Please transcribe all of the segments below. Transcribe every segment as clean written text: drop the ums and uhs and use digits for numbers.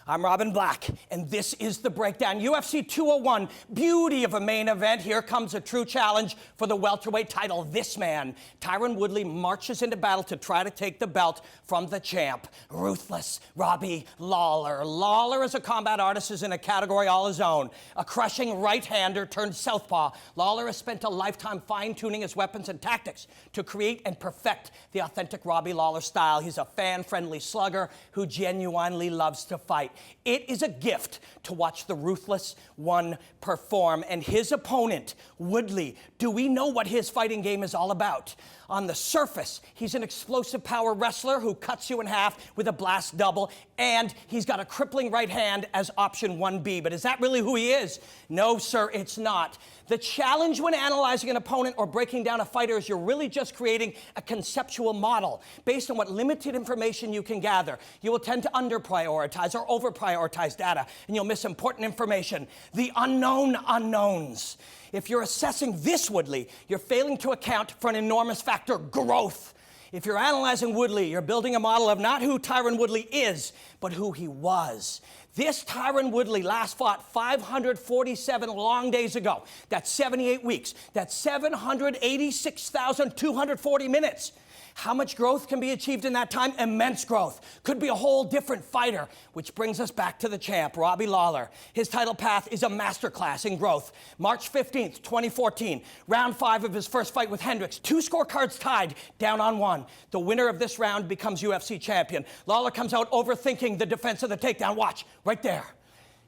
I'm Robin Black, and this is The Breakdown. UFC 201, beauty of a main event. Here comes a true challenge for the welterweight title. This man, Tyron Woodley, marches into battle to try to take the belt from the champ, ruthless Robbie Lawler. Lawler, as a combat artist, is in a category all his own. A crushing right-hander turned southpaw, Lawler has spent a lifetime fine-tuning his weapons and tactics to create and perfect the authentic Robbie Lawler style. He's a fan-friendly slugger who genuinely loves to fight. It is a gift to watch the ruthless one perform. And his opponent, Woodley, do we know what his fighting game is all about? On the surface, he's an explosive power wrestler who cuts you in half with a blast double, and he's got a crippling right hand as option 1B. But is that really who he is? No, sir, it's not. The challenge when analyzing an opponent or breaking down a fighter is you're really just creating a conceptual model based on what limited information you can gather. You will tend to under-prioritize or over-prioritize data, and you'll miss important information. The unknown unknowns. If you're assessing this Woodley, you're failing to account for an enormous factor: growth. If you're analyzing Woodley, you're building a model of not who Tyron Woodley is, but who he was. This Tyron Woodley last fought 547 long days ago. That's 78 weeks. That's 786,240 minutes. How much growth can be achieved in that time? Immense growth. Could be a whole different fighter, which brings us back to the champ, Robbie Lawler. His title path is a masterclass in growth. March 15th, 2014, round 5 of his first fight with Hendricks. 2 scorecards tied, down on 1. The winner of this round becomes UFC champion. Lawler comes out overthinking the defense of the takedown. Watch, right there.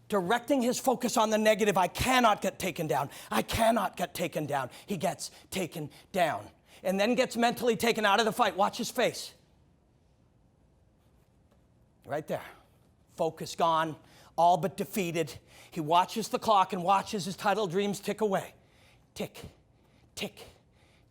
Directing his focus on the negative: I cannot get taken down. I cannot get taken down. He gets taken down. And then gets mentally taken out of the fight. Watch his face. Right there. Focus gone, all but defeated. He watches the clock and watches his title dreams tick away. Tick, tick,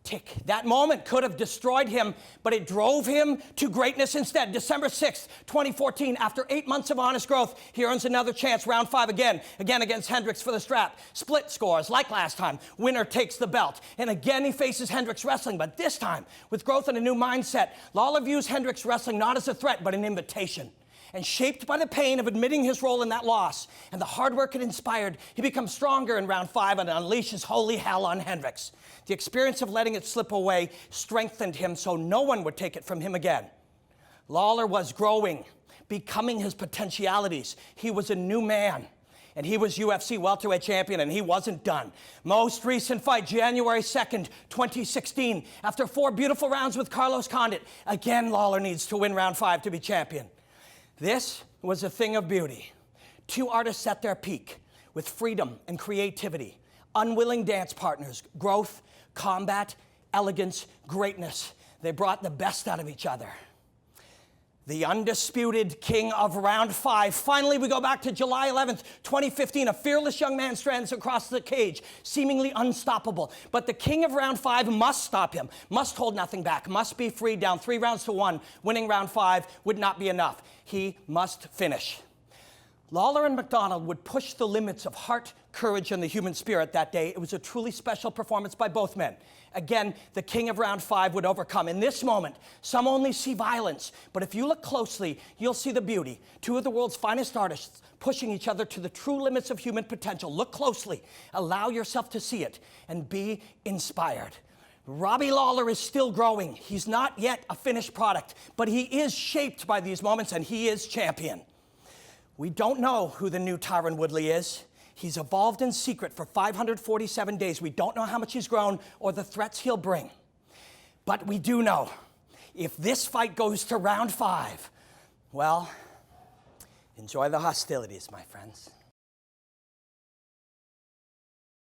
tick. That moment could have destroyed him, but it drove him to greatness instead. December 6th, 2014, after 8 months of honest growth, he earns another chance, round 5 again against Hendricks for the strap. Split scores, like last time. Winner takes the belt. And again, he faces Hendricks wrestling, but this time, with growth and a new mindset, Lawler views Hendricks wrestling not as a threat, but an invitation. And shaped by the pain of admitting his role in that loss and the hard work it inspired, he becomes stronger in round 5 and unleashes holy hell on Hendricks. The experience of letting it slip away strengthened him so no one would take it from him again. Lawler was growing, becoming his potentialities. He was a new man. And he was UFC welterweight champion, and he wasn't done. Most recent fight, January 2nd, 2016. After 4 beautiful rounds with Carlos Condit, again Lawler needs to win round 5 to be champion. This was a thing of beauty. 2 artists at their peak, with freedom and creativity, unwilling dance partners, growth, combat, elegance, greatness. They brought the best out of each other. The undisputed king of round 5. Finally, we go back to July 11th, 2015. A fearless young man strands across the cage, seemingly unstoppable. But the king of round 5 must stop him, must hold nothing back, must be freed down 3 rounds to 1. Winning round 5 would not be enough. He must finish. Lawler and McDonald would push the limits of heart, courage, and the human spirit that day. It was a truly special performance by both men. Again, the king of round 5 would overcome. In this moment, some only see violence, but if you look closely, you'll see the beauty. 2 of the world's finest artists pushing each other to the true limits of human potential. Look closely, allow yourself to see it, and be inspired. Robbie Lawler is still growing. He's not yet a finished product, but he is shaped by these moments, and he is champion. We don't know who the new Tyron Woodley is. He's evolved in secret for 547 days. We don't know how much he's grown or the threats he'll bring. But we do know, if this fight goes to round 5, well, enjoy the hostilities, my friends.